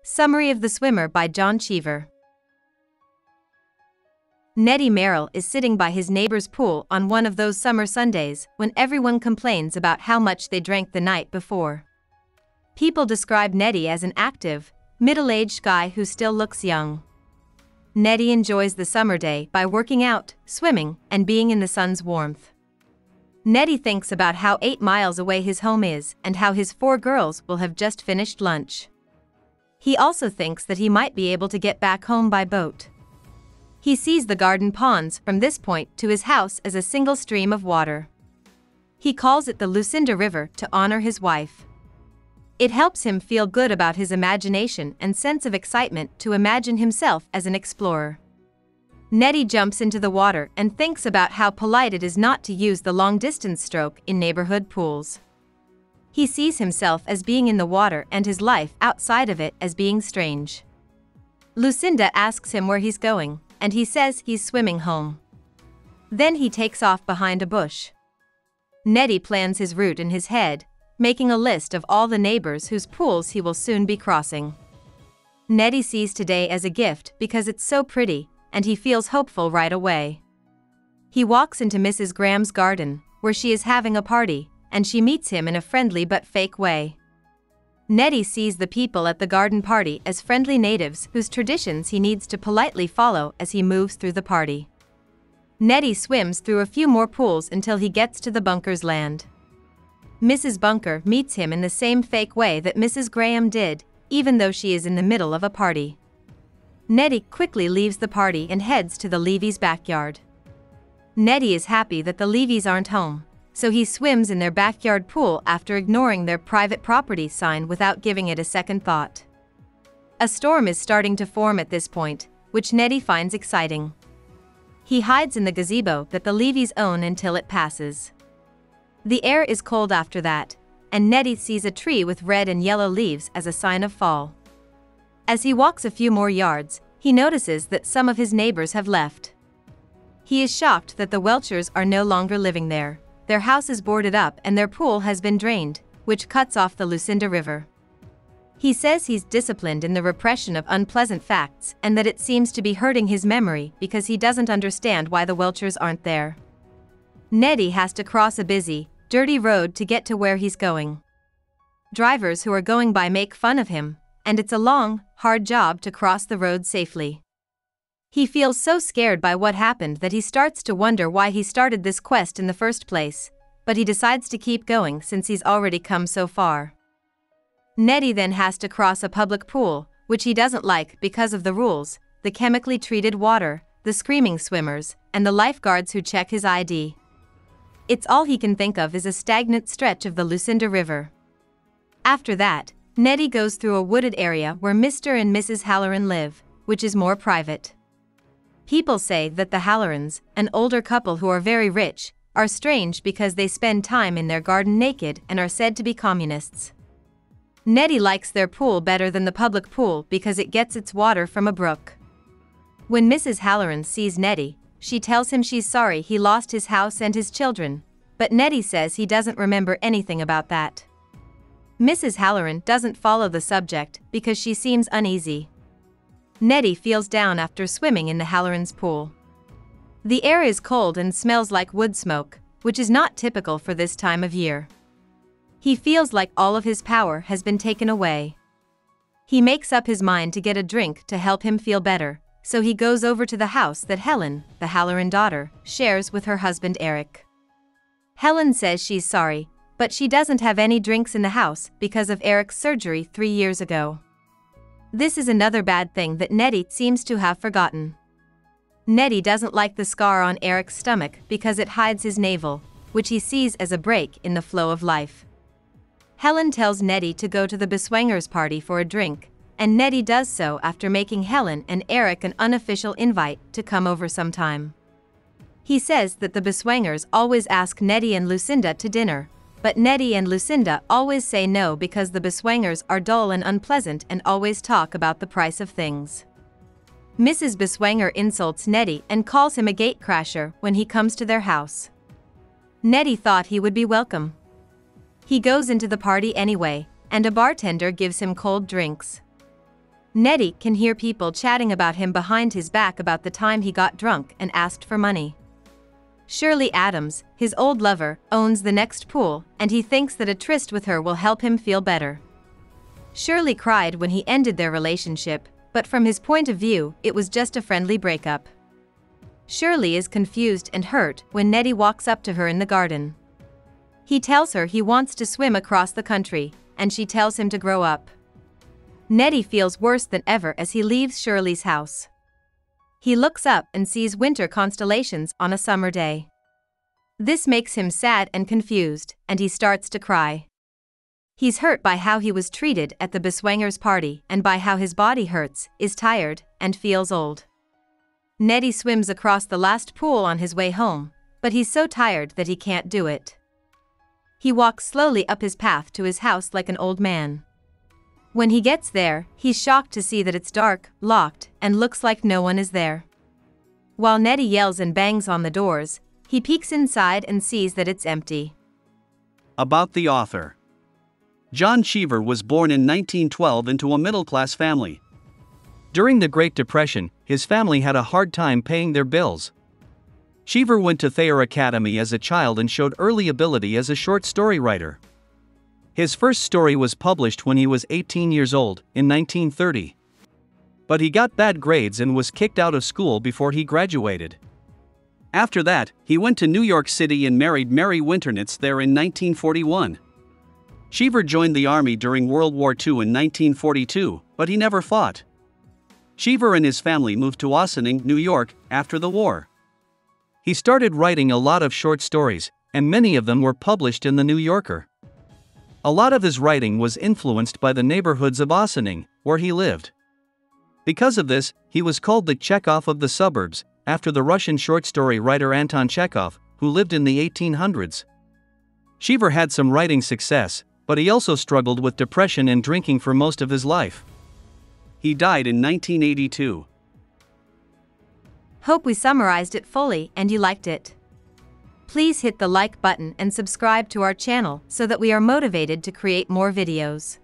Summary of The Swimmer by John Cheever. Neddy Merrill is sitting by his neighbor's pool on one of those summer Sundays when everyone complains about how much they drank the night before. People describe Neddy as an active, middle-aged guy who still looks young. Neddy enjoys the summer day by working out, swimming, and being in the sun's warmth. Neddy thinks about how 8 miles away his home is and how his 4 girls will have just finished lunch. He also thinks that he might be able to get back home by boat. He sees the garden ponds from this point to his house as a single stream of water. He calls it the Lucinda River to honor his wife. It helps him feel good about his imagination and sense of excitement to imagine himself as an explorer. Neddy jumps into the water and thinks about how polite it is not to use the long-distance stroke in neighborhood pools. He sees himself as being in the water and his life outside of it as being strange. Lucinda asks him where he's going, and he says he's swimming home. Then he takes off behind a bush. Neddy plans his route in his head, making a list of all the neighbors whose pools he will soon be crossing. Neddy sees today as a gift because it's so pretty, and he feels hopeful right away. He walks into Mrs. Graham's garden, where she is having a party, and she meets him in a friendly but fake way. Neddy sees the people at the garden party as friendly natives whose traditions he needs to politely follow as he moves through the party. Neddy swims through a few more pools until he gets to the Bunker's land. Mrs. Bunker meets him in the same fake way that Mrs. Graham did, even though she is in the middle of a party. Neddy quickly leaves the party and heads to the Levys' backyard. Neddy is happy that the Levys aren't home, so he swims in their backyard pool after ignoring their private property sign without giving it a second thought. A storm is starting to form at this point, which Neddy finds exciting. He hides in the gazebo that the Levys own until it passes. The air is cold after that, and Neddy sees a tree with red and yellow leaves as a sign of fall. As he walks a few more yards, he notices that some of his neighbors have left. He is shocked that the Welchers are no longer living there. Their house is boarded up and their pool has been drained, which cuts off the Lucinda River. He says he's disciplined in the repression of unpleasant facts and that it seems to be hurting his memory because he doesn't understand why the Welchers aren't there. Neddy has to cross a busy, dirty road to get to where he's going. Drivers who are going by make fun of him, and it's a long, hard job to cross the road safely. He feels so scared by what happened that he starts to wonder why he started this quest in the first place, but he decides to keep going since he's already come so far. Neddy then has to cross a public pool, which he doesn't like because of the rules, the chemically treated water, the screaming swimmers, and the lifeguards who check his ID. It's all he can think of is a stagnant stretch of the Lucinda River. After that, Neddy goes through a wooded area where Mr. and Mrs. Halloran live, which is more private. People say that the Hallorans, an older couple who are very rich, are strange because they spend time in their garden naked and are said to be communists. Neddy likes their pool better than the public pool because it gets its water from a brook. When Mrs. Halloran sees Neddy, she tells him she's sorry he lost his house and his children, but Neddy says he doesn't remember anything about that. Mrs. Halloran doesn't follow the subject because she seems uneasy. Neddy feels down after swimming in the Halloran's pool. The air is cold and smells like wood smoke, which is not typical for this time of year. He feels like all of his power has been taken away. He makes up his mind to get a drink to help him feel better, so he goes over to the house that Helen, the Halloran daughter, shares with her husband Eric. Helen says she's sorry, but she doesn't have any drinks in the house because of Eric's surgery 3 years ago. This is another bad thing that Neddy seems to have forgotten. Neddy doesn't like the scar on Eric's stomach because it hides his navel, which he sees as a break in the flow of life. Helen tells Neddy to go to the Beswangers' party for a drink, and Neddy does so after making Helen and Eric an unofficial invite to come over sometime. He says that the Beswangers always ask Neddy and Lucinda to dinner, but Neddy and Lucinda always say no because the Beswangers are dull and unpleasant and always talk about the price of things. Mrs. Beswanger insults Neddy and calls him a gatecrasher when he comes to their house. Neddy thought he would be welcome. He goes into the party anyway, and a bartender gives him cold drinks. Neddy can hear people chatting about him behind his back about the time he got drunk and asked for money. Shirley Adams, his old lover, owns the next pool, and he thinks that a tryst with her will help him feel better. Shirley cried when he ended their relationship, but from his point of view, it was just a friendly breakup. Shirley is confused and hurt when Neddy walks up to her in the garden. He tells her he wants to swim across the country, and she tells him to grow up. Neddy feels worse than ever as he leaves Shirley's house. He looks up and sees winter constellations on a summer day. This makes him sad and confused, and he starts to cry. He's hurt by how he was treated at the Beswangers' party and by how his body hurts, is tired, and feels old. Neddy swims across the last pool on his way home, but he's so tired that he can't do it. He walks slowly up his path to his house like an old man. When he gets there, he's shocked to see that it's dark, locked, and looks like no one is there. While Neddy yells and bangs on the doors, he peeks inside and sees that it's empty. About the author. John Cheever was born in 1912 into a middle-class family. During the Great Depression, his family had a hard time paying their bills. Cheever went to Thayer Academy as a child and showed early ability as a short story writer. His first story was published when he was 18 years old, in 1930. But he got bad grades and was kicked out of school before he graduated. After that, he went to New York City and married Mary Winternitz there in 1941. Cheever joined the army during World War II in 1942, but he never fought. Cheever and his family moved to Ossining, New York, after the war. He started writing a lot of short stories, and many of them were published in The New Yorker. A lot of his writing was influenced by the neighborhoods of Ossining, where he lived. Because of this, he was called the Chekhov of the suburbs, after the Russian short story writer Anton Chekhov, who lived in the 1800s. Cheever had some writing success, but he also struggled with depression and drinking for most of his life. He died in 1982. Hope we summarized it fully and you liked it. Please hit the like button and subscribe to our channel so that we are motivated to create more videos.